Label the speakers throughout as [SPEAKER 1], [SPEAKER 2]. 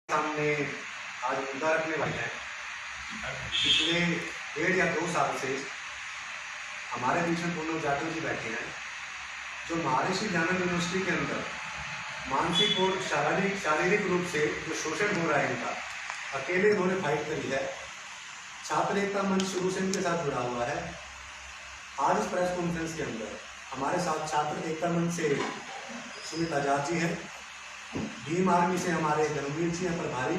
[SPEAKER 1] सामने आज मुद्दा रखने वाले हैं। पिछले 1.5 या 2 साल से हमारे बीच में पूनम जाटव जी बैठे हैं, जो महर्षि दयानंद यूनिवर्सिटी के अंदर मानसिक और शारीरिक रूप से जो शोषण हो रहा है इनका, अकेले इन्होंने फाइट करी है। छात्र एकता मंच शुरू से इनके साथ जुड़ा हुआ है। आज इस प्रेस कॉन्फ्रेंस के अंदर हमारे साथ छात्र एकता मंच से सुमित आजाद जी हैं, भीम आर्मी से हमारे धर्मवीर जी हैं प्रभारी,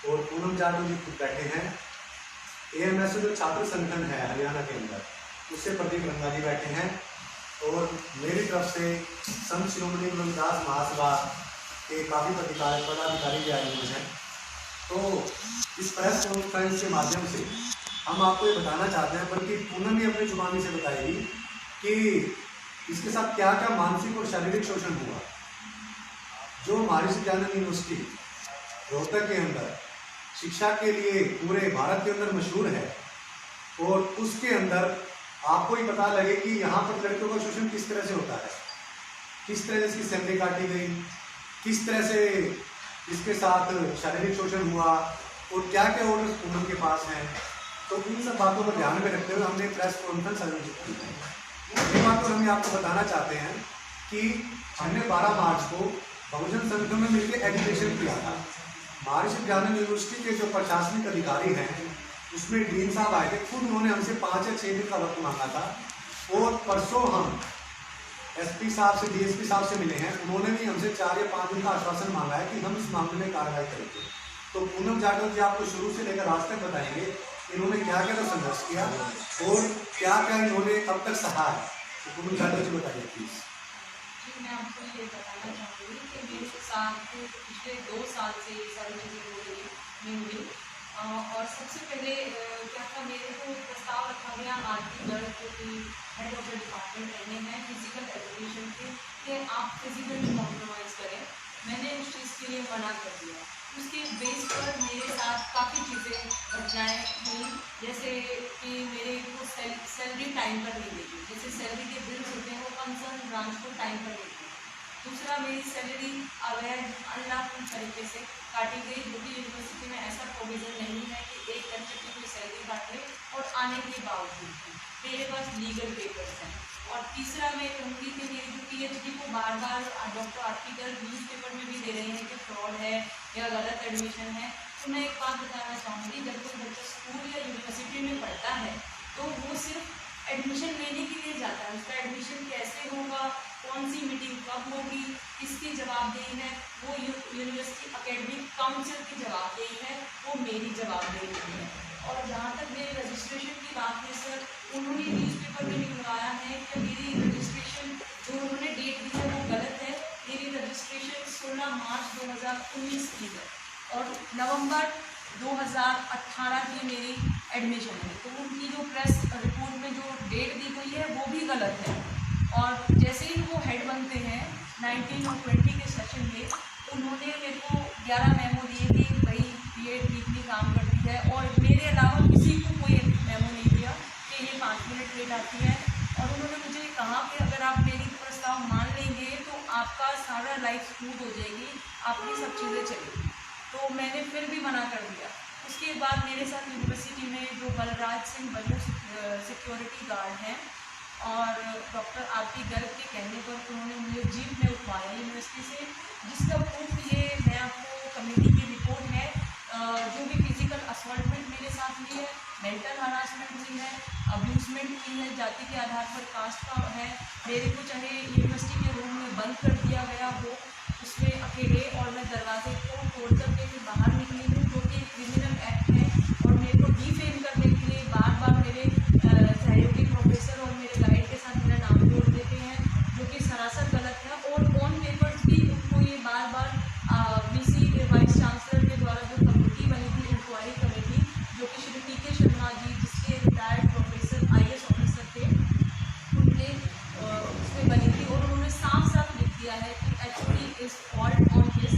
[SPEAKER 1] और पूनम जाटव जी खुद बैठे हैं। AMS जो छात्र संगठन है हरियाणा के अंदर, उससे प्रदीप रंगा जी बैठे हैं, और मेरी तरफ से संत श्रोमणी गुरुदास महासभा के काफ़ी पदाधिकारी भी आए हुए हैं। तो इस प्रेस कॉन्फ्रेंस के माध्यम से हम आपको ये बताना चाहते हैं, बल्कि पूनम ही अपनी जुबानी से बताएगी कि इसके साथ क्या क्या मानसिक और शारीरिक शोषण हुआ। जो महर्षि दयानंद यूनिवर्सिटी रोहतक के अंदर शिक्षा के लिए पूरे भारत के अंदर मशहूर है, और उसके अंदर आपको ही पता लगे कि यहाँ पर लड़कियों का शोषण किस तरह से होता है, किस तरह से इसकी सैलरी काटी गई, किस तरह से इसके साथ शारीरिक शोषण हुआ, और क्या क्या ऑर्डर्स पूनम के पास हैं। तो इन सब बातों को ध्यान में रखते हुए हमने प्रेस कॉन्फ्रेंस आयोजित की है। ये बात तो हम आपको बताना चाहते हैं कि हमने 12 मार्च को बहुजन संघ में मिलकर एजुकेशन किया था। महर्षि दयानंद यूनिवर्सिटी के जो प्रशासनिक अधिकारी हैं, उसमें डीन साहब आए थे, खुद उन्होंने हमसे 5 या 6 दिन का वक्त मांगा था, और परसों हम SP साहब से DSP साहब से मिले हैं। उन्होंने भी हमसे 4 या 5 दिन का आश्वासन मांगा है कि हम इस मामले में कार्रवाई करेंगे। तो पूनम जाटव जी आपको शुरू से लेकर आज तक बताएंगे इन्होंने क्या क्या संघर्ष किया और क्या क्या इन्होंने अब तक सहा है। तो पूनम जाटव जी बताइए प्लीज।
[SPEAKER 2] मैं आपको ये बताना चाहूँगी कि मेरे साथ पिछले 2 साल से ये सारी चीज़ें हो रही मेनली, और सबसे पहले क्या था, मेरे को प्रस्ताव रखा गया आरती गर्ग जो कि हेड ऑफ द डिपार्टमेंट रहने हैं फिजिकल एजुकेशन के, कि आप फिजिकली कॉम्प्रोमाइज़ करें। मैंने उस चीज़ के लिए मना कर दिया। उसके बेस पर मेरे साथ काफ़ी चीज़ें घटनाएँ हुई, जैसे कि मेरे को सैलरी टाइम पर नहीं देती, जैसे सैलरी के बिल्स होते हैं वो कंसर्न ब्रांच को टाइम पर देती है। दूसरा, मेरी सैलरी अवैध अनलॉफुल तरीके से काटी गई, जो कि यूनिवर्सिटी में ऐसा प्रोविज़न नहीं है कि एक लेक्चर की कोई सैलरी काट ले, और आने के बावजूद भी मेरे पास लीगल पेपर्स हैं। और तीसरा, मैं कहूँगी कि मेरी जो PhD को बार बार डॉक्टर आरती गर्ग न्यूज़पेपर में भी दे रहे हैं कि फ्रॉड है या गलत एडमिशन है। तो मैं एक बात बताना चाहूँगी, जब कोई बच्चा स्कूल या यूनिवर्सिटी में पढ़ता है तो वो सिर्फ एडमिशन लेने के लिए जाता है। उसका एडमिशन कैसे होगा, कौन सी मीटिंग कब होगी, किसकी जवाबदेही है, वो यूनिवर्सिटी एकेडमिक काउंसिल की जवाबदेही है, वो मेरी जवाबदेही नहीं है। और जहाँ तक मेरे रजिस्ट्रेशन की बात है सर, उन्होंने न्यूज़पेपर में निकलवाया है कि मेरी रजिस्ट्रेशन जो उन्होंने डेट दी है वो गलत है। मेरी रजिस्ट्रेशन 16 मार्च 2019 की है, और नवंबर 2018 की मेरी एडमिशन है। तो उनकी जो प्रेस रिपोर्ट में जो डेट दी गई है वो भी गलत है। और जैसे ही वो हेड बनते हैं 19 और 20 के सेशन में, उन्होंने मेरे को 11 मेमो दिए कि भाई ये वीकली काम करती है, और मेरे अलावा किसी को कोई मेमो नहीं दिया कि ये 5 मिनट लेट आती है। और उन्होंने मुझे कहा कि अगर आप मेरी प्रस्ताव मान लेंगे तो आपका सारा लाइफ स्मूथ हो जाएगी, आपकी सब चीज़ें चलेगी। तो मैंने फिर भी मना कर दिया। उसके बाद मेरे साथ यूनिवर्सिटी में जो बलराज सिंह बल्लू सिक्योरिटी गार्ड हैं, और डॉक्टर आरती गर्ग के कहने पर उन्होंने मुझे जीप में उठवाया यूनिवर्सिटी से, जिसका प्रूफ ये मैं आपको कमेटी की रिपोर्ट है। जो भी फिजिकल असॉल्टमेंट मेरे साथ हुई है, मेंटल हरासमेंट हुई है, अब्यूजमेंट हुई है, जाति के आधार पर कास्ट का है। मेरे को चाहे यूनिवर्सिटी के रूम में बंद कर दिया गया हो, उसमें अकेले, और मैं दरवाजे को तोड़ करके भी बाहर निकली हूँ, जो कि क्रिमिनल एक्ट है। और मेरे को डिफेम करने के लिए बार बार मेरे सहयोगी प्रोफेसर और मेरे गाइड के साथ मेरा नाम जोड़ देते हैं, जो कि सरासर गलत है। और ऑन पेपर्स भी उनको ये बार बार BC वाइस चांसलर के द्वारा जो कमेटी बनी थी, इंक्वायरी कमेटी, जो कि श्री TK शर्मा जी, जिसके रिटायर्ड प्रोफेसर IAS ऑफिसर थे, उनके उसमें बनी थी, और उन्होंने साफ साफ लिख दिया है कि HOD is fault on his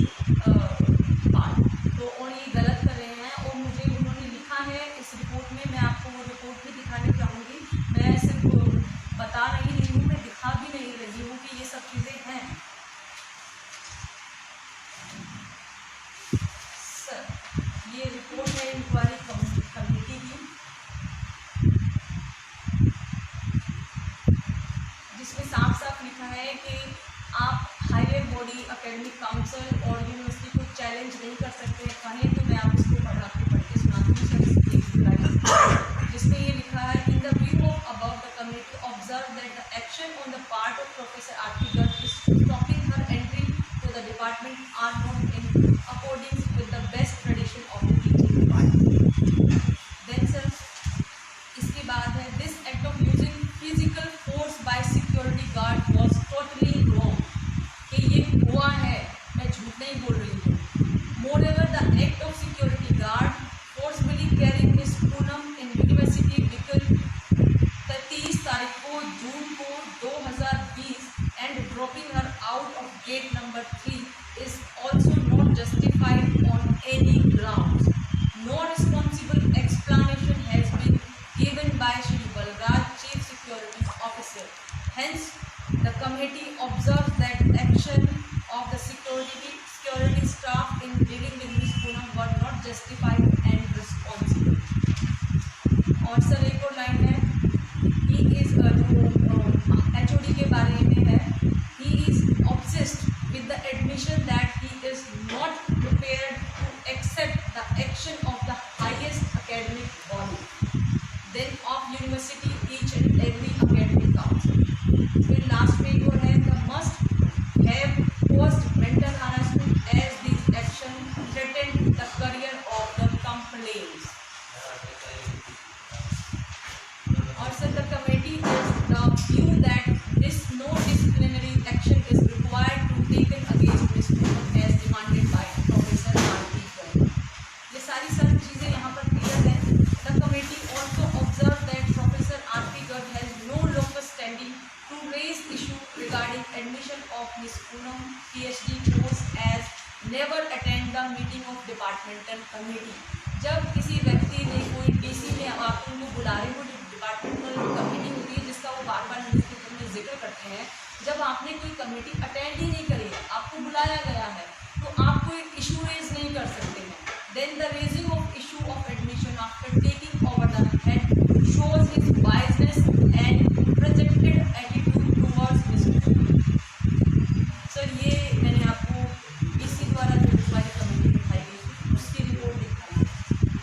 [SPEAKER 2] ये रिपोर्ट है इंक्वायरी कमेटी की, जिसमें साफ साफ लिखा है कि आप हायर बॉडी एकेडमिक काउंसिल और यूनिवर्सिटी को चैलेंज नहीं कर सकते हैं। कहें तो मैं आप इसको पढ़ के सुनाती हूँ सर, जिसमें ये लिखा है, in the view of above the committee observe that the action on the part of professor Aarti Garg is stopping her entry to the department are not in according with the best tradition of the teaching. Then sir इसके बाद है, this act of using physical force by security guard was totally wrong. कि ये हुआ है, मैं झूठ नहीं बोल रही हूँ। Moreover the act of security guard forcefully carrying miss Poonam in university vehicle 30 तारीख को जून को 2020 and dropping her out of gate number 3 is also not justified on any grounds. No responsible explanation has been given by Shri Balraj, Chief Security Officer. Hence, the committee observes that action of the security staff in dealing with Ms. Poonam were not justified and responsible. और sir एक और line है, he is HOD के बारे में है, he is obsessed with the admission that he is not prepared to accept the action of the highest academic body, then of university each and every academic council. फिर last में वो है, the must have caused mental harassment as this action threatened the career of the complainants. और sir the committee is the view that this no disciplinary action is required to taken against Ms. Poonam as demanded by Professor R.P. Garg. ये सारी sir चीज़ें यहाँ पर clear है। The committee also observed that Professor R.P. Garg has no longer standing to raise issue regarding admission of Ms. Poonam PhD course as never attend the meeting of departmental committee. जब किसी व्यक्ति ने कोई DC में आप उनको बुला रहे हो, डिपार्टमेंटल कमेटी होती है जिसका वो बार बार न्यूज़पेपर में जिक्र करते हैं, जब आपने कोई कमेटी अटेंड ही नहीं करी है, आपको बुलाया गया है, तो आप कोई इशू रेज नहीं कर सकते हैं। Then the raising of issue of admission after taking over the head shows his wiseness and projected attitude towards miss. Sir ये मैंने आपको DC द्वारा जो हमारी कमेटी दिखाई गई उसकी रिपोर्ट दिखाई,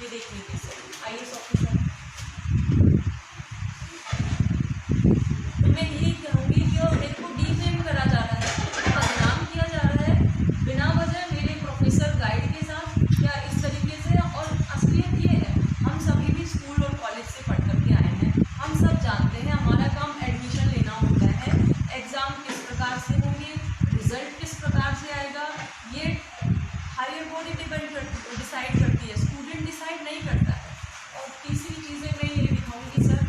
[SPEAKER 2] ये देख लीजिए सर, IAS ऑफिसर। मैं यही कहूँगी कि मेरे को डीफेम करा जा रहा है, बदनाम किया जा रहा है बिना वजह मेरे प्रोफेसर गाइड के साथ या इस तरीके से। और असलियत ये है, हम सभी भी स्कूल और कॉलेज से पढ़ कर के आए हैं, हम सब जानते हैं हमारा काम एडमिशन लेना होता है, एग्ज़ाम किस प्रकार से होंगे, रिजल्ट किस प्रकार से आएगा, ये हायर बॉडी डिसाइड करती है, स्टूडेंट डिसाइड नहीं करता है। और तीसरी चीज़ें मैं ये दिखाऊँगी सर,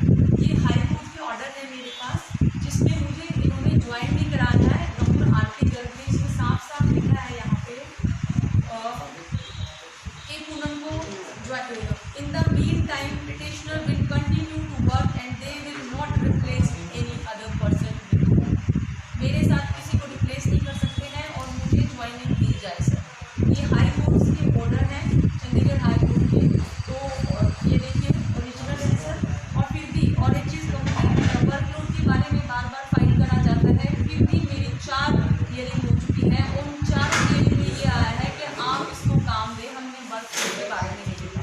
[SPEAKER 2] ये हाई कोर्ट के ऑर्डर है मेरे पास, जिसमें मुझे इन्होंने ज्वाइन नहीं कराया है। डॉक्टर आरती गर्ग ने इसमें साफ साफ लिखा है यहाँ पे कि पूनम को in the mean time petitioner will continue to work and they will not replace any other person. मेरे साथ किसी को रिप्लेस नहीं कर सकते हैं और मुझे ज्वाइनिंग दी जाए सर। ये हाई कोर्ट के ऑर्डर हैं, चंडीगढ़ हाई कोर्ट के, तो ये देखिए ओरिजिनल है सर। और फिर भी और एक चीज़ कहूँगी, वर्कलोड के बारे में बार बार फाइल करा जाता है, फिर भी मेरी 4 हियरिंग हो चुकी है, उन 4 हियरिंग में ये आया है कि आप इसको काम दें, हमने वर्कलोड के बारे में नहीं लिखा।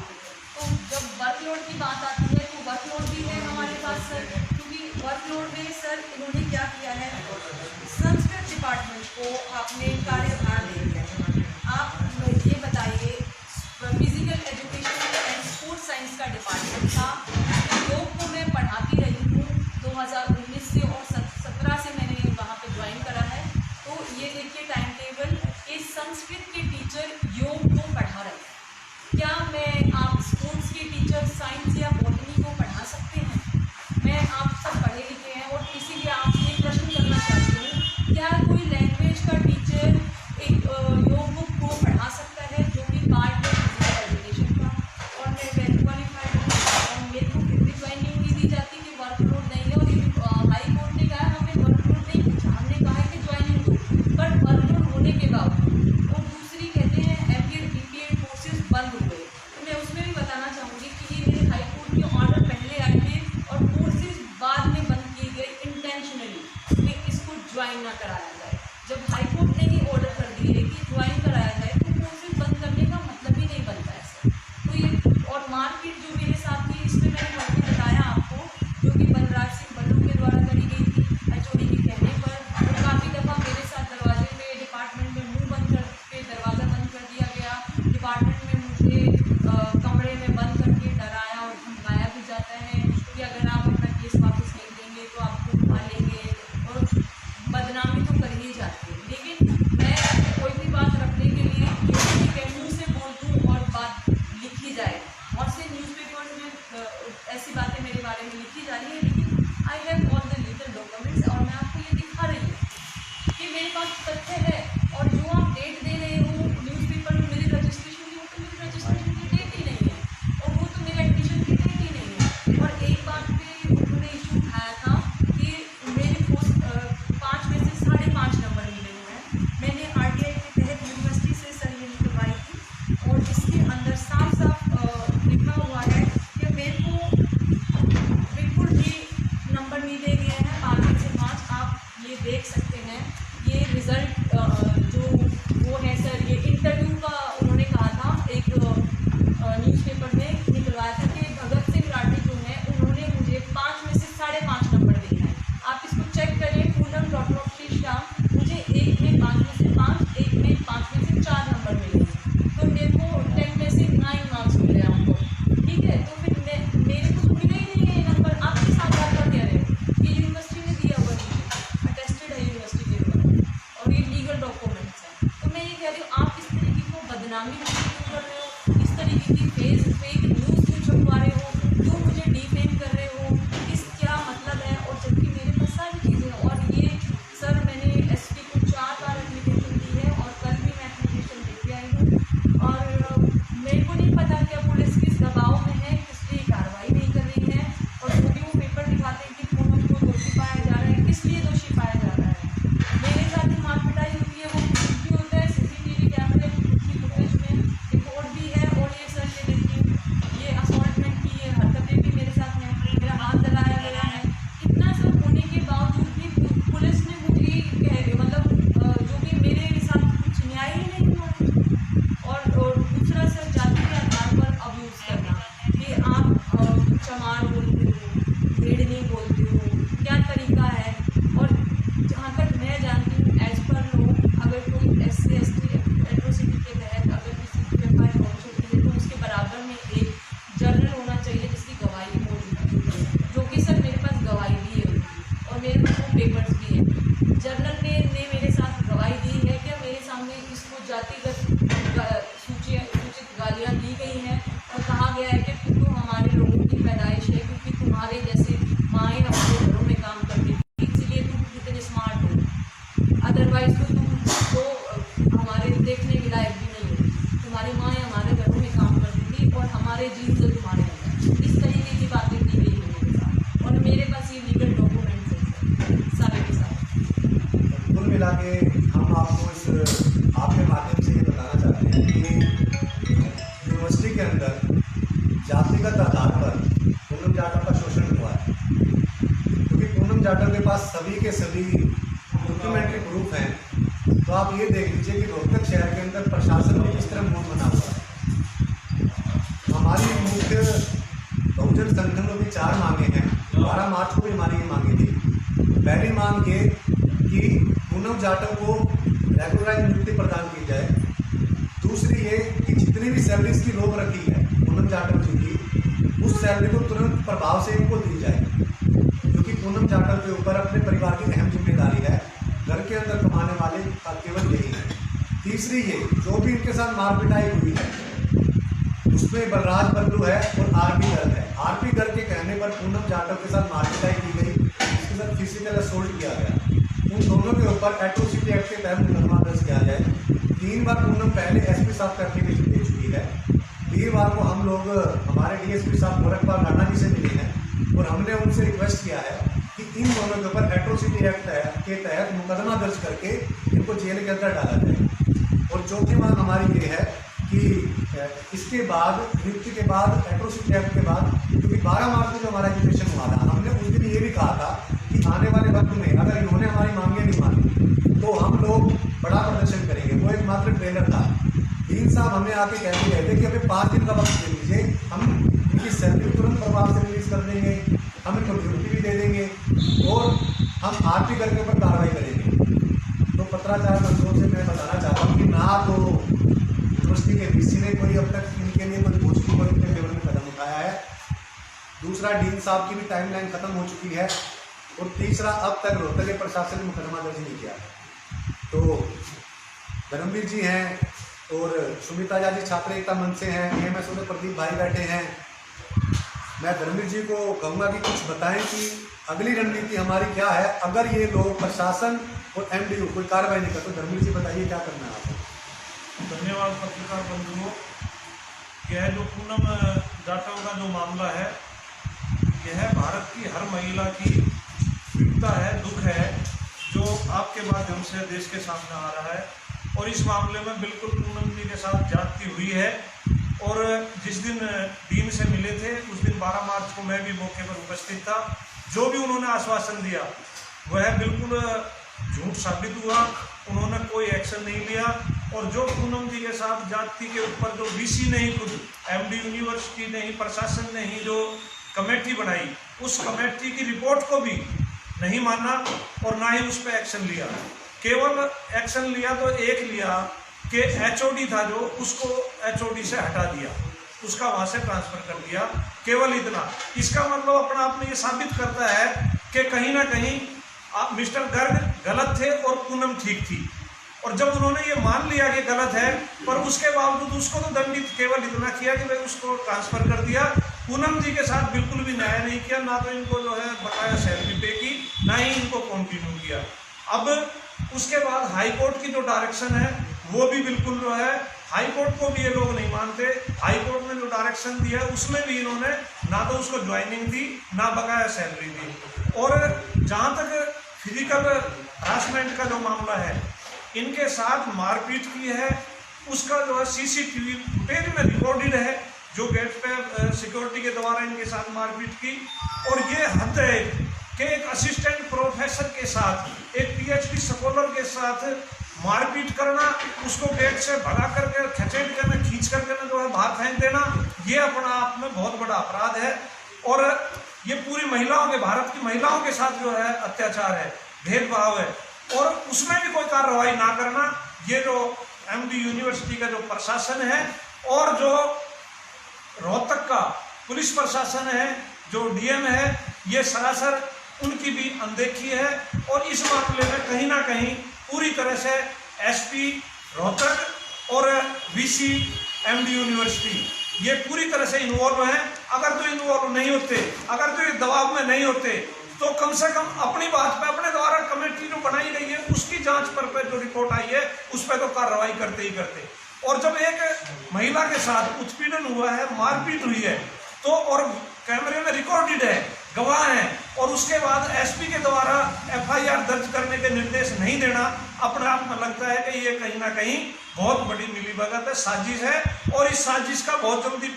[SPEAKER 2] तो जब वर्कलोड की बात आती है तो वर्कलोड भी है हमारे पास सर, क्योंकि वर्कलोड में सर इन्होंने क्या किया है, संस्कृत डिपार्टमेंट को आपने कार्यभार दे दिया है। आप ये बताइए, physical education and sports science का डिपार्टमेंट था, योग को मैं पढ़ाती रही हूँ 2019 से और 17 से मैंने वहाँ पे ज्वाइन करा है। तो ये देखिए टाइम टेबल, ये संस्कृत के टीचर योग को पढ़ा रहे हैं। क्या मैं आप स्पोर्ट्स के टीचर साइंस या बॉटनी को पढ़ा सकते हैं? मैं आप सब पढ़े लिखे हैं और इसीलिए आपसे एक प्रश्न करना चाहती हूँ, क्या कोई लैंग्वेज का टीचर उनके ऑर्डर पहले आए थे और कोर्सेज बाद में बंद किए गए इंटेंशनली कि इसको ज्वाइन ना कराया जाए। जब हाईकोर्ट ने ही ऑर्डर कर दिए कि ज्वाइन कराया जाए तो कोर्सेज बंद करने का मतलब ही नहीं बनता ऐसे। तो ये और मारपीट जो मेरे साथ थी, इसमें मैंने पहले बताया आपको, जो कि बलराज सिंह बल्लू के द्वारा करी गई थी एचओडी के कहने पर। और काफ़ी दफ़ा मेरे साथ दरवाजे पे डिपार्टमेंट में मुंह बंद करके दरवाज़ा बंद कर दिया गया। डिपार्टमेंट में मुझे कमरे में बंद करके डराया और धमकाया भी जाता है कि अगर आप अपना केस वापस नहीं देंगे तो आपको उठा लेंगे, और बदनामी तो कर ही जाती है। लेकिन मैं कोई भी बात रखने के लिए ये कि मुँह से बोल दूँ और बात लिखी जाए, और से न्यूज़पेपर्स में ऐसी बातें मेरे बारे में लिखी जा रही है। लेकिन I have all the legal documents, और मैं आपको ये दिखा रही हूँ कि मेरे पास तथ्य है। और जो आप डेट दे रहे हो न्यूज़पेपर में मेरी रजिस्ट्रेशन की, वो तो मेरी रजिस्ट्रेशन की डेट ही नहीं है, और वो तो मेरे एडमिशन की डेट ही नहीं है। और एक बात पे उन्होंने इशू उठाया था कि मेरे को 5 में से 5.5 नंबर मिले हुए हैं। मैंने RTI के तहत यूनिवर्सिटी से सर्वे निकलवाई थी, और इसके अंदर साफ साफ लिखा हुआ है कि मेरे को बिल्कुल भी नंबर नहीं दिए गए हैं 5 में से 5। आप ये देख सकते हैं, ये रिज़ल्ट जो वो है सर, ये इंटरव्यू का उन्होंने कहा था, एक न्यूज़पेपर में निकलवाया था कि भगत सिंह राठी जो है उन्होंने मुझे 5 में से 5.5 नंबर दिए हैं। आप इसको चेक करें, पूनम डॉक्टर ऑफ श्री श्याम, मुझे एक में 5 में से 5, एक में 5 में से 4 नंबर मिले हैं। तो मेरे को 10 में से 9 मार्क्स मिले आपको, ठीक है। तो फिर मेरे को मिले ही नहीं है नंबर। आपके साथ बात कर कह रहे हो कि यूनिवर्सिटी ने दिया हुआ मुझे, अटेस्टेड है यूनिवर्सिटी के द्वारा, और ये लीगल डॉक्यूमेंट्स हैं। तो मैं ये कह रही हूँ, आप इस तरीके को बदनामी क्यों कर रहे हो, इस तरीके की फेक न्यूज़ क्यों छपवा रहे हो, क्यों मुझे डिफेम कर रहे हो, इस क्या मतलब है। और जबकि मेरे पास सारी चीज़ें हैं, और ये सर मैंने SP को 4 बार एप्लीकेशन दी है, और कल भी मैं एप्लीकेशन लेके आई हूँ। और मेरे को नहीं पता क्या पुलिस किस दबाव में है, किस लिए कार्रवाई नहीं कर रही है। और जो भी वो पेपर दिखाते हैं कि पूनम को दोषी पाया जा रहा है, किस लिए दोषी पाया जा रहा है। मेरे साथ ही मार पिटाई होती है, वो कुछ भी होता है, CCTV कैमरे की फुटेज में रिकॉर्ड भी है। और ये सर ये देखिए, ये असॉल्टमेंट की ये हरकतें भी मेरे साथ हैं, मेरा हाथ दबाया गया है। इतना सब होने के बावजूद भी पुलिस ने मुझे मतलब जो भी मेरे साथ कुछ न्याय ही नहीं हुआ। और दूसरा सर, जाति के आधार पर अब्यूज़ करना कि आप चमार बोलते हो, भेड़नी बोलते हो, क्या तरीका है। और जहाँ तक मैं जानती हूँ, एज पर लो, अगर कोई SC ST एट्रोसिटी के तहत अगर किसी की FIR लॉन्च होती है तो उसके बराबर में एक जर्नल होना चाहिए जिसकी गवाही मौजूद है, जो कि सर मेरे पास गवाही भी है उनकी, और मेरे पास वो पेपर्स भी हैं। जर्नल ने मेरे साथ गवाही दी है कि मेरे सामने इसको जातिगत सूचित गालियाँ दी गई हैं, और कहा गया है कि तुम तो हमारे लोगों की पैदाइश है, क्योंकि तुम्हारे जैसे माएँ हमारे घरों में काम करती थी, इसलिए तुम इतने स्मार्ट हो, अदरवाइज तो तुम तो हमारे देखने के लायक भी नहीं हो। तुम्हारी माएँ हमारे घरों में काम करती थी, और हमारे जीन से तुम्हारे अंदर इस तरीके की बातें की गई है मेरे साथ। और मेरे पास ये लीगल डॉक्यूमेंट्स हैं सारे के सारे।
[SPEAKER 1] कुल मिला के हम आपको आपके माध्यम से ये बताना चाहते हैं कि यूनिवर्सिटी के अंदर जातिगत आधार पर पूनम जाटव का शोषण हुआ है, क्योंकि पूनम जाटव के पास सभी के सभी डॉक्यूमेंट्री प्रूफ हैं। तो आप ये देख लीजिए कि रोहतक शहर के अंदर प्रशासन में किस तरह मूड बना हुआ है। हमारी मुख्य बहुजन संगठन में भी 4 मांगे हैं। 12 मार्च को भी हमारी ये मांगे थी। पहली मांग ये कि पूनम जाटव को रेगुलराइज नियुक्ति प्रदान की जाए। दूसरी ये कि जितनी भी सैलरीज की रोक रखी है पूनम जाटव जी की, उस सैलरी को तुरंत प्रभाव से इनको दी जाए, क्योंकि पूनम जाटव के ऊपर अपने परिवार की अहम जिम्मेदारी है। घर के अंदर कमाने वाले का केवल यही है। तीसरी ये, जो भी इनके साथ मार पिटाई हुई है उसमें बलराज बल्लू है और RP गर्ग है। RP गर्ग के कहने पर पूनम जाटव के साथ मार पिटाई की गई, इसके साथ फिजिकल असोल्ट किया गया। उन दोनों के ऊपर एट्रोसिटी एक्ट के तहत मुकदमा दर्ज किया जाए। 3 बार पूनम पहले SP साहब का एप्लीकेशन दे चुकी है। 20 को हम लोग हमारे DSP साहब गोरखपाल राणा जी से मिले हैं, और हमने उनसे रिक्वेस्ट किया है कि इन दोनों के ऊपर एट्रोसिटी एक्ट के तहत मुकदमा दर्ज करके इनको जेल के अंदर डाला जाए। और चौथी मांग हमारी ये है कि कि इसके बाद नियुक्ति के बाद एट्रोसिटी एक्ट के बाद, क्योंकि 12 मार्च को जो हमारा एजुकेशन हुआ था, हमने उस दिन ये भी कहा था कि आने वाले वक्त में अगर इन्होंने हमारी मांगे नहीं मानी तो हम लोग बड़ा प्रदर्शन करेंगे। वो एक मात्र ट्रेलर था। डीन साहब हमें आके कहते गए थे कि हमें 5 दिन का वक्त दे दीजिए, हम इनकी सैलरी तुरंत प्रभाव से रिलीज कर देंगे, हम इनको ड्यूटी भी दे देंगे और हम आरटी करके ऊपर कार्रवाई करेंगे। तो पत्राचार मंत्रों से मैं बताना चाहता हूँ कि ना तो यूनिवर्सिटी के वीसी ने कोई अब तक इनके लिए कोई भोजपुरी वर्ग के लेवल में कदम उठाया है। दूसरा, डीन साहब की भी टाइमलाइन खत्म हो चुकी है। और तीसरा, अब तक रोहतक के प्रशासन ने मुकदमा दर्ज नहीं किया। तो धर्मवीर जी हैं और सुमिता जी छात्र एकता मंच से हैं, एएमएस में प्रदीप भाई बैठे हैं। मैं धर्मवीर जी को कहूँगा कि कुछ बताएं कि अगली रणनीति हमारी क्या है अगर ये लोग प्रशासन और एमडीयू कोई कार्रवाई नहीं करते। तो धर्मवीर जी बताइए क्या करना है आपको।
[SPEAKER 3] धन्यवाद पत्रकार बंधुओं। यह जो पूनम जाटव का जो मामला है, यह भारत की हर महिला की पीड़िता है, दुख है, जो आपके माध्यम से देश के सामने आ रहा है। और इस मामले में बिल्कुल पूनम जी के साथ जाती हुई है। और जिस दिन डीन से मिले थे उस दिन 12 मार्च को मैं भी मौके पर उपस्थित था। जो भी उन्होंने आश्वासन दिया वह बिल्कुल झूठ साबित हुआ। उन्होंने कोई एक्शन नहीं लिया। और जो पूनम जी के साथ जाति के ऊपर जो वीसी ने ही खुद, एमडी यूनिवर्सिटी ने ही, प्रशासन ने ही जो कमेटी बनाई, उस कमेटी की रिपोर्ट को भी नहीं माना और ना ही उस पर एक्शन लिया। केवल एक्शन लिया तो एक लिया कि एचओडी था जो, उसको एचओडी से हटा दिया, उसका वहाँ से ट्रांसफर कर दिया, केवल इतना। इसका मतलब अपना आप में ये साबित करता है कि कहीं ना कहीं मिस्टर गर्ग गलत थे और पूनम ठीक थी। और जब उन्होंने ये मान लिया कि गलत है, पर उसके बावजूद उसको तो दंडित केवल इतना किया कि भाई उसको ट्रांसफर कर दिया। पूनम जी के साथ बिल्कुल भी न्याय नहीं किया, ना तो इनको जो है बकाया सैलरी पे की, ना ही इनको कंटिन्यू किया। अब उसके बाद हाई कोर्ट की जो डायरेक्शन है वो भी बिल्कुल जो है, हाई कोर्ट को भी ये लोग नहीं मानते। हाई कोर्ट ने जो डायरेक्शन दिया है उसमें भी इन्होंने ना तो उसको ज्वाइनिंग दी, ना बकाया सैलरी दी। और जहाँ तक फिजिकल हरासमेंट का जो मामला है, इनके साथ मारपीट की है, उसका जो है सीसीटीवी फुटेज में रिकॉर्डेड है, जो गेट पे सिक्योरिटी के द्वारा इनके साथ मारपीट की। और ये हद है कि एक असिस्टेंट प्रोफेसर के साथ, एक पीएचडी स्कॉलर के साथ मारपीट करना, उसको गेट से भगा करके खचेट करना, खींच करके जो है बाहर फेंक देना, ये अपना आप में बहुत बड़ा अपराध है। और ये पूरी महिलाओं के, भारत की महिलाओं के साथ जो है अत्याचार है, भेदभाव है, और उसमें भी कोई कार्रवाई ना करना, ये जो एमडी यूनिवर्सिटी का जो प्रशासन है और जो रोहतक का पुलिस प्रशासन है, जो डीएम है, ये सरासर उनकी भी अनदेखी है। और इस मामले में कहीं ना कहीं पूरी तरह से एसपी रोहतक और वीसी एमडी यूनिवर्सिटी ये पूरी तरह से इन्वॉल्व हैं। अगर तो इन्वॉल्व नहीं होते, अगर तो ये दबाव में नहीं होते, तो कम से कम अपनी बात पे, अपने द्वारा कमेटी जो बनाई गई है उसकी जांच पर जो रिपोर्ट आई है उस पर तो कार्रवाई करते ही करते। और जब एक महिला के साथ उत्पीड़न हुआ है, मारपीट हुई है, तो और कैमरे में रिकॉर्डेड है, गवाह हैं, और उसके बाद एसपी के द्वारा एफआईआर दर्ज करने के निर्देश नहीं देना, अपने आप में लगता है कि ये कहीं ना कहीं बहुत बड़ी मिलीभगत है, साजिश है। और इस साजिश का बहुत जल्दी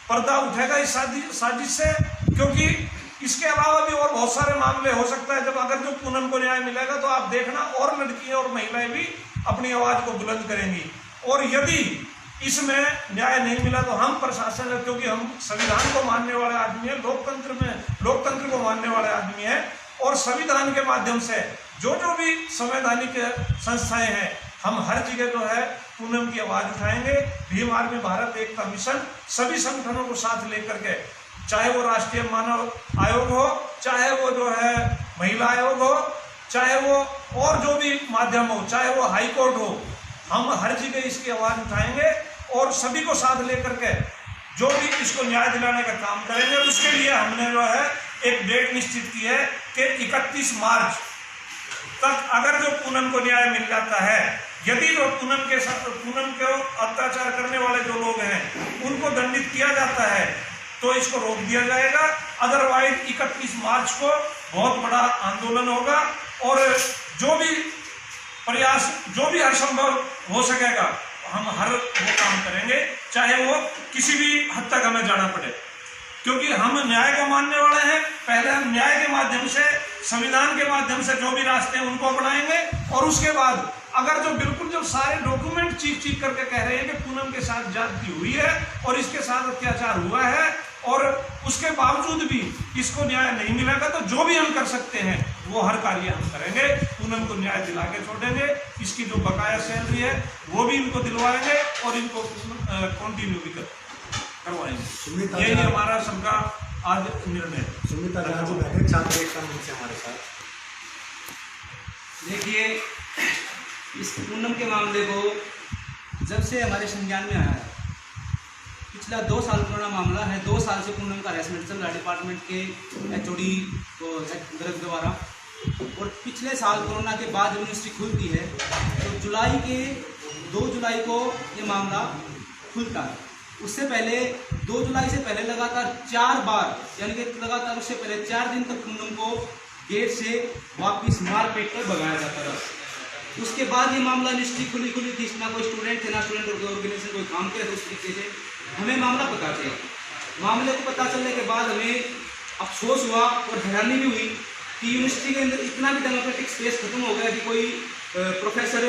[SPEAKER 3] पर्दा उठेगा इस साजिश से, क्योंकि इसके अलावा भी और बहुत सारे मामले हो सकता है। जब अगर जो पूनम को न्याय मिलेगा तो आप देखना और लड़कियां और महिलाएं भी अपनी आवाज को बुलंद करेंगी। और यदि इसमें न्याय नहीं मिला तो हम प्रशासन है, क्योंकि हम संविधान को मानने वाले आदमी है, लोकतंत्र को मानने वाले आदमी है, और संविधान के माध्यम से जो भी संवैधानिक संस्थाएं हैं, हम हर जगह जो है पूनम की आवाज उठाएंगे। भीम आर्मी भारत एकता मिशन सभी संगठनों को साथ लेकर के, चाहे वो राष्ट्रीय मानव आयोग हो, चाहे वो जो है महिला आयोग हो, चाहे वो और जो भी माध्यम हो, चाहे वो हाई कोर्ट हो, हम हर जगह इसकी आवाज उठाएंगे और सभी को साथ लेकर के जो भी इसको न्याय दिलाने का काम करेंगे। उसके लिए हमने जो है एक डेट निश्चित की है कि 31 मार्च तक अगर जो पूनम को न्याय मिल जाता है, यदि जो पूनम को अत्याचार करने वाले जो लोग हैं उनको दंडित किया जाता है तो इसको रोक दिया जाएगा। अदरवाइज 31 मार्च को बहुत बड़ा आंदोलन होगा और जो भी प्रयास, जो भी हर संभव हो सकेगा, हम हर वो काम करेंगे, चाहे वो किसी भी हद तक हमें जाना पड़े, क्योंकि हम न्याय को मानने वाले हैं। पहले हम न्याय के माध्यम से, संविधान के माध्यम से जो भी रास्ते हैं उनको अपनाएंगे, और उसके बाद अगर जो बिल्कुल जो सारे डॉक्यूमेंट चीख करके कह रहे हैं कि पूनम के साथ ज्यादती हुई है और इसके साथ अत्याचार हुआ है, और उसके बावजूद भी इसको न्याय नहीं मिलेगा, तो जो भी हम कर सकते हैं वो हर कार्य हम करेंगे। पूनम को न्याय दिला के छोड़ेंगे, इसकी जो बकाया सैलरी है वो भी इनको दिलवाएंगे और इनको कंटिन्यू भी करवाएंगे। यही हमारा सबका आज निर्णय है।
[SPEAKER 1] सुमिता जी आज बैठे छात्र एकता मंच से हमारे साथ।
[SPEAKER 4] देखिए, इस पूनम के मामले को जब से हमारे संज्ञान में आया है, पिछला 2 साल पुराना मामला है। 2 साल से पूनम का हरेसमेंट चल रहा है डिपार्टमेंट के HOD को गर्ग द्वारा, और पिछले साल कोरोना के बाद यूनिवर्सिटी खुलती है तो 2 जुलाई को ये मामला खुलता है। उससे पहले 2 जुलाई से पहले लगातार 4 बार, यानी कि लगातार उससे पहले 4 दिन तक पूनम को गेट से वापस मारपीट कर भगाया जाता रहा। उसके बाद ये मामला यूनिवर्सिटी खुली थी, ना कोई स्टूडेंट थे ना स्टूडेंट ऑर्गेनाइजेशन कोई काम करे थे उस तरीके से। हमें मामला पता चला, मामले को पता चलने के बाद हमें अफसोस हुआ और हैरानी भी हुई कि यूनिवर्सिटी के अंदर इतना भी डेमोक्रेटिक स्पेस खत्म हो गया कि कोई प्रोफेसर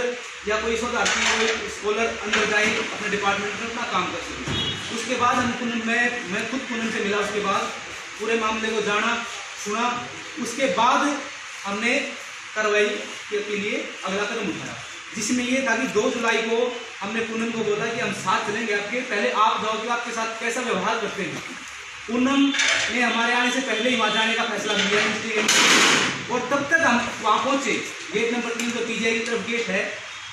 [SPEAKER 4] या कोई शोधार्थी, कोई स्कॉलर अंदर जाए अपने डिपार्टमेंट में अपना काम कर सके। उसके बाद मैं खुद पूनम से मिला, उसके बाद पूरे मामले को जाना, सुना। उसके बाद हमने कार्रवाई के लिए अगला कदम उठाया, जिसमें ये था कि 2 जुलाई को हमने पूनम को बोला कि हम साथ चलेंगे आपके, पहले आप जाओ कि आपके साथ कैसा व्यवहार करते हैं। पूनम ने हमारे आने से पहले ही वहाँ जाने का फैसला लिया और तब तक हम वहाँ पहुँचे। गेट नंबर 3 जो PGI की तरफ गेट है,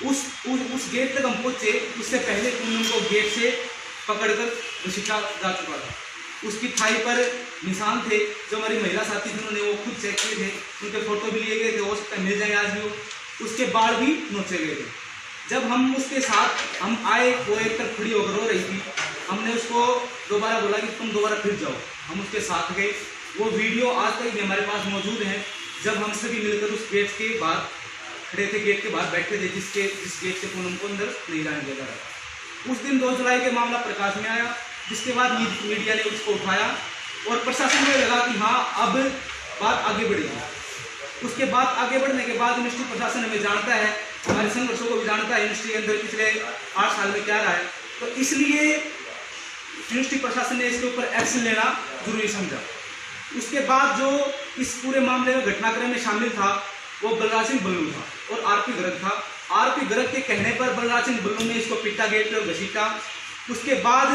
[SPEAKER 4] उस गेट तक हम पहुँचे। उससे पहले पूनम को गेट से पकड़कर घसीटा जा चुका था। उसकी थाई पर निशान थे, जो हमारी महिला साथी थी उन्होंने वो खुद चेक किए थे, उनके फोटो भी लिए गए थे, हो सकता है मिल जाए आज भी वो। उसके बाल भी नोचे गए थे। जब हम उसके साथ हम आए, वो एक तरफ खड़ी होकर रो रही थी। हमने उसको दोबारा बोला कि तुम दोबारा फिर जाओ, हम उसके साथ गए। वो वीडियो आज तक भी हमारे पास मौजूद है, जब हम सभी मिलकर उस गेट के बाहर खड़े थे, गेट के बाहर बैठे थे, जिस गेट से पूनम को अंदर नहीं जाने दिया था। उस दिन 2 जुलाई के मामला प्रकाश में आया, जिसके बाद मीडिया ने उसको उठाया और प्रशासन को लगा कि हाँ अब बात आगे बढ़ेगी। उसके बाद आगे बढ़ने के बाद यूनिवर्सिटी प्रशासन हमें जानता है, हमारे संघर्षों को भी जानता है यूनिवर्सिटी के अंदर पिछले 8 साल में क्या रहा है, तो इसलिए यूनिवर्सिटी प्रशासन ने इसके ऊपर एक्शन लेना जरूरी समझा। उसके बाद जो इस पूरे मामले में घटनाक्रम में शामिल था वो बलराज सिंह बल्लू था और RP गर्ग था। RP गर्ग के कहने पर बलराज सिंह बल्लू ने इसको पिटा, गेट पर घसीटा। उसके बाद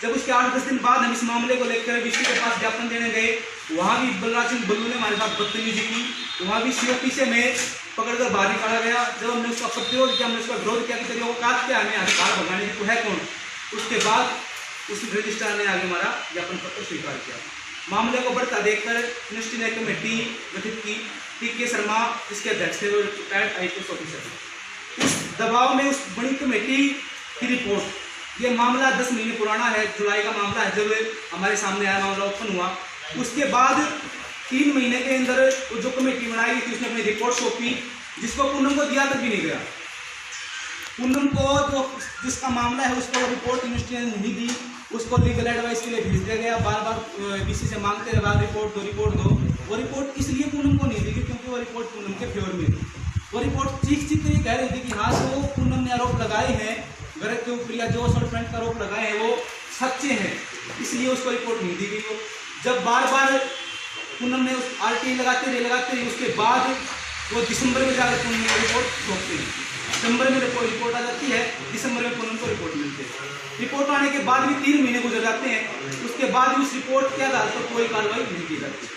[SPEAKER 4] जब उसके 8-10 दिन बाद हम इस मामले को लेकर VC के पास ज्ञापन देने गए, वहाँ भी बलराज सिंह बल्लू ने हमारे साथ बदतमीजी की। वहाँ भी COP से हमें पकड़कर बाहर निकाला गया। जब हमने उसका प्रतिरोध किया, हमने उसका विरोध किया कि तेरी औकात क्या, हमें अधिकार भगाने की, तू है कौन। उसके बाद उस रजिस्ट्रार ने आगे हमारा ज्ञापन पत्र स्वीकार किया। मामले को बढ़ता देखकर यूनिवर्सिटी ने कमेटी गठित की। TK शर्मा इसके अध्यक्ष थे, वो रिटायर्ड IPS ऑफिसर। उस दबाव में उस बड़ी कमेटी की रिपोर्ट, ये मामला 10 महीने पुराना है, जुलाई का मामला है जब हमारे सामने आया, मामला ओपन हुआ। उसके बाद 3 महीने के अंदर वो जो कमेटी बनाई गई थी उसने अपनी रिपोर्ट सौंपी, जिसको पूनम को दिया तक भी नहीं गया। पूनम को जो जिसका मामला है उसको रिपोर्ट यूनिवर्सिटी ने नहीं दी, उसको लीगल एडवाइस के लिए भेज दिया गया। बार बार VC से मांगते रहे, रिपोर्ट दो। वो रिपोर्ट इसलिए पूनम को नहीं दी क्योंकि वो रिपोर्ट पूनम के फेवर में थी। वो रिपोर्ट चीख कर ये कह रही थी कि हाँ, जो पूनम ने आरोप लगाए हैं गर्ग के ऊपर या जो असॉल्टमेंट का आरोप लगाए हैं वो सच्चे हैं, इसलिए उसको रिपोर्ट नहीं दी गई। वो जब बार बार पूनम ने उस RTI लगाते रहे, उसके बाद वो दिसंबर में जाकर पूनम को रिपोर्ट सौंपते हैं। दिसंबर में रिपोर्ट आ जाती है, दिसंबर में पूनम को रिपोर्ट मिलती है। रिपोर्ट आने के बाद भी 3 महीने गुजर जाते हैं। उसके बाद भी उस रिपोर्ट के आधार पर कोई कार्रवाई नहीं की जाती।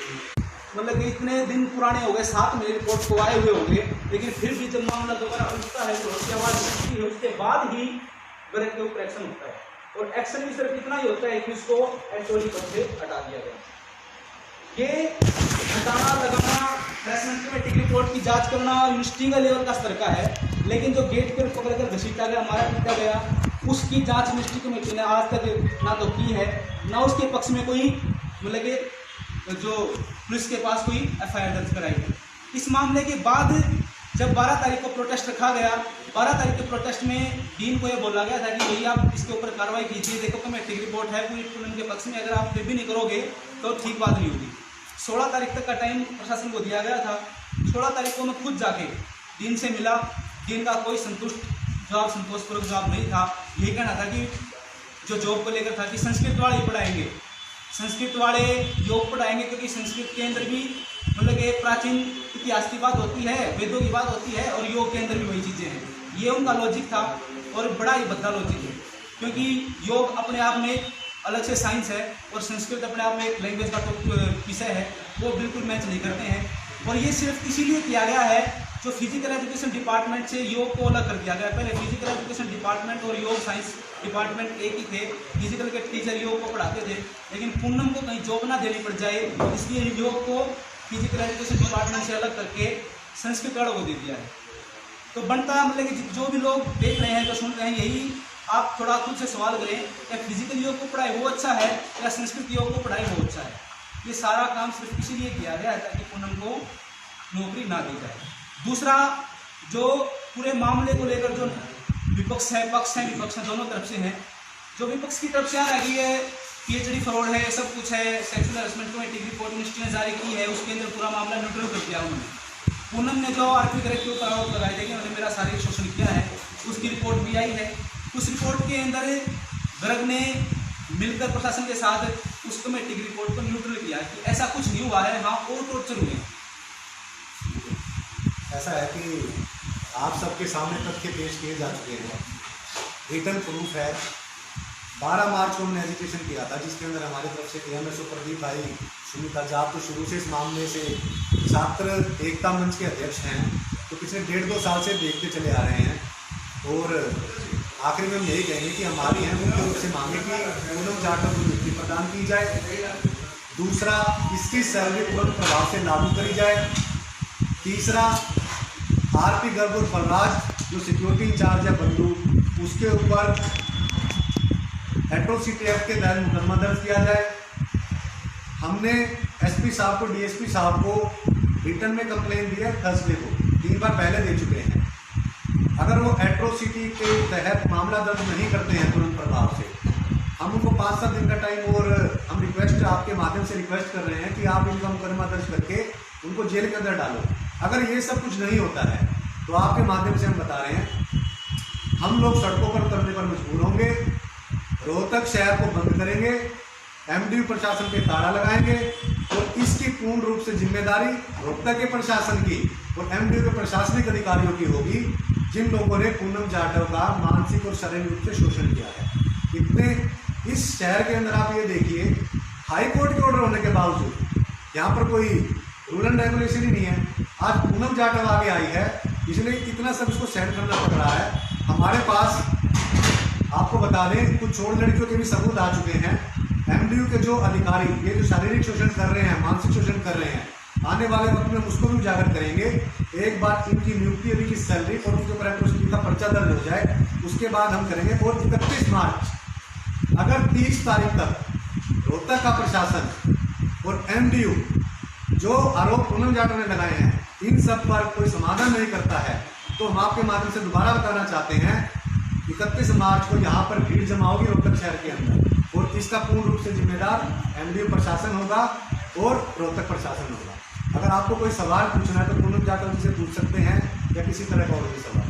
[SPEAKER 4] मतलब कि इतने दिन पुराने हो गए, 7 महीने रिपोर्ट को आए हुए हो गए, लेकिन फिर भी जब मामला दोबारा उठता है तो उसके बाद ही गर्ग के ऊपर एक्शन होता है। और एक्शन भी सिर्फ इतना ही होता है कि उसको HOD पद से हटा दिया गया। ये हटाना, लगाना, हरेसमेंट कमेटी की रिपोर्ट की जांच करना यूनिवर्सिटी का लेवल का स्तर का है, लेकिन जो गेट पर पकड़कर घसीटा गया, मारा पीटा गया, उसकी जांच यूनिवर्सिटी कमेटी ने आज तक ना तो की है, ना उसके पक्ष में कोई मतलब कि जो पुलिस के पास कोई FIR दर्ज कराई है। इस मामले के बाद जब 12 तारीख को प्रोटेस्ट रखा गया, 12 तारीख के प्रोटेस्ट में डीन को ये बोला गया था कि भैया आप इसके ऊपर कार्रवाई कीजिए, देखो कमेटी की रिपोर्ट है पूरी पूनम के पक्ष में, अगर आप फिर भी नहीं करोगे तो ठीक बात नहीं होगी। 16 तारीख तक का टाइम प्रशासन को दिया गया था। 16 तारीख को मैं खुद जाके डीन से मिला। डीन का कोई संतोषपूर्वक जवाब नहीं था। यही कहना था कि जो जॉब को लेकर था कि संस्कृत वाले ही पढ़ाएंगे, संस्कृत वाले योग पढ़ाएंगे, क्योंकि संस्कृत के अंदर भी मतलब एक प्राचीन इतिहास की बात होती है, वेदों की बात होती है, और योग के अंदर भी वही चीज़ें हैं। ये उनका लॉजिक था और बड़ा ही भद्दा लॉजिक है, क्योंकि योग अपने आप में एक अलग से साइंस है और संस्कृत अपने आप में एक लैंग्वेज का विषय है, वो बिल्कुल मैच नहीं करते हैं। और ये सिर्फ इसीलिए किया गया है, जो फिजिकल एजुकेशन डिपार्टमेंट से योग को अलग कर दिया गया। पहले फिजिकल एजुकेशन डिपार्टमेंट और योग साइंस डिपार्टमेंट एक ही थे, फिजिकल के टीचर योग को पढ़ाते थे, लेकिन पूनम को कहीं जॉब ना देनी पड़ जाए, इसलिए योग को फिजिकल एजुकेशन डिपार्टमेंट से अलग करके संस्कृत वालों को दे दिया है। तो बनता मतलब कि जो भी लोग देख रहे हैं, जो सुन रहे हैं, यही आप थोड़ा खुद से सवाल करें, क्या फिजिकल योग को पढ़ाए वो अच्छा है या संस्कृत योग को पढ़ाए वो अच्छा है। ये सारा काम सिर्फ इसीलिए किया गया है ताकि पूनम को नौकरी ना दी जाए। दूसरा, जो पूरे मामले को लेकर जो विपक्ष है, पक्ष है, विपक्ष है, दोनों तरफ से हैं। जो विपक्ष की तरफ से आ रही है PhD फ्रॉड है, सब कुछ है, सेक्सुअल हैरेसमेंट कमेटी की रिपोर्ट मिनिस्ट्री ने जारी की है, उसके अंदर पूरा मामला न्यूट्रल कर दिया उन्होंने। पूनम ने जो आर्थिक करेक्टिव का आरोप लगाए थे कि उन्होंने मेरा शारीरिक शोषण किया है, उसकी रिपोर्ट भी आई है। उस रिपोर्ट के अंदर गर्ग ने मिलकर प्रशासन के साथ उस कमेटी की रिपोर्ट को न्यूट्रल किया कि ऐसा कुछ नहीं हुआ है, हाँ और टॉर्चर हुए।
[SPEAKER 1] ऐसा है कि आप सबके सामने तथ्य पेश किए जा चुके हैं, रिटर्न प्रूफ है। 12 मार्च को हमने एजुकेशन किया था, जिसके अंदर हमारी तरफ से AMSO प्रदीप भाई, सुनीता जी, आप तो शुरू से इस मामले से छात्र एकता मंच के अध्यक्ष हैं, तो पिछले 1.5-2 साल से देखते चले आ रहे हैं। और आखिर में हम यही कहेंगे कि हमारी है मुख्य रूप से मांगे कि पूनम जाटव को नियुक्ति प्रदान की जाए। दूसरा, इसकी सैलरी तुरंत प्रभाव से लागू करी जाए। तीसरा, RP गर्ग और फलराज जो सिक्योरिटी इंचार्ज है बंधु, उसके ऊपर एट्रोसिटी एक्ट के तहत मुकदमा दर्ज किया जाए। हमने SP साहब को, DSP साहब को रिटर्न में कंप्लेन दी है थर्सडे को, 3 बार पहले दे चुके हैं। अगर वो एट्रोसिटी के तहत मामला दर्ज नहीं करते हैं तुरंत प्रभाव से, हम उनको 5-7 दिन का टाइम, और हम रिक्वेस्ट आपके माध्यम से रिक्वेस्ट कर रहे हैं कि आप इनका मुकदमा दर्ज करके उनको जेल के अंदर डालो। अगर ये सब कुछ नहीं होता है तो आपके माध्यम से हम बता रहे हैं, हम लोग सड़कों पर उतरने पर मजबूर होंगे, रोहतक शहर को बंद करेंगे, MDU प्रशासन पे ताला लगाएंगे, और इसकी पूर्ण रूप से जिम्मेदारी रोहतक के प्रशासन की और MDU के प्रशासनिक अधिकारियों की होगी, जिन लोगों ने पूनम जाटव का मानसिक और शारीरिक रूप से शोषण किया है। इतने इस शहर के अंदर आप ये देखिए, हाई कोर्ट के ऑर्डर होने के बावजूद यहाँ पर कोई रूल एंड रेगुलेशन ही नहीं है। आज पूनम जाटव आगे आई है, इसलिए इतना सब इसको सहन करना पड़ रहा है। हमारे पास आपको बता दें, कुछ छोड़ लड़कियों के भी सबूत आ चुके हैं। MDU के जो अधिकारी ये जो शारीरिक शोषण कर रहे हैं, मानसिक शोषण कर रहे हैं, आने वाले वक्त में उसको भी उजागर करेंगे। एक बार इनकी नियुक्ति, अभी की सैलरी और उनके ऊपर एट्रोसिटी का पर्चा दर्ज हो जाए, उसके बाद हम करेंगे। और 31 मार्च, अगर 30 तारीख तक रोहतक का प्रशासन और MDU जो आरोप पूनम जाटव ने लगाए हैं, इन सब पर कोई समाधान नहीं करता है, तो हम आपके माध्यम से दोबारा बताना चाहते हैं, 31 मार्च को यहाँ पर भीड़ जमा होगी रोहतक शहर के अंदर, और इसका पूर्ण रूप से जिम्मेदार MDU प्रशासन होगा और रोहतक प्रशासन होगा। अगर आपको कोई सवाल पूछना है तो पूनम जाटव जी से पूछ सकते हैं, या किसी तरह का और भी सवाल।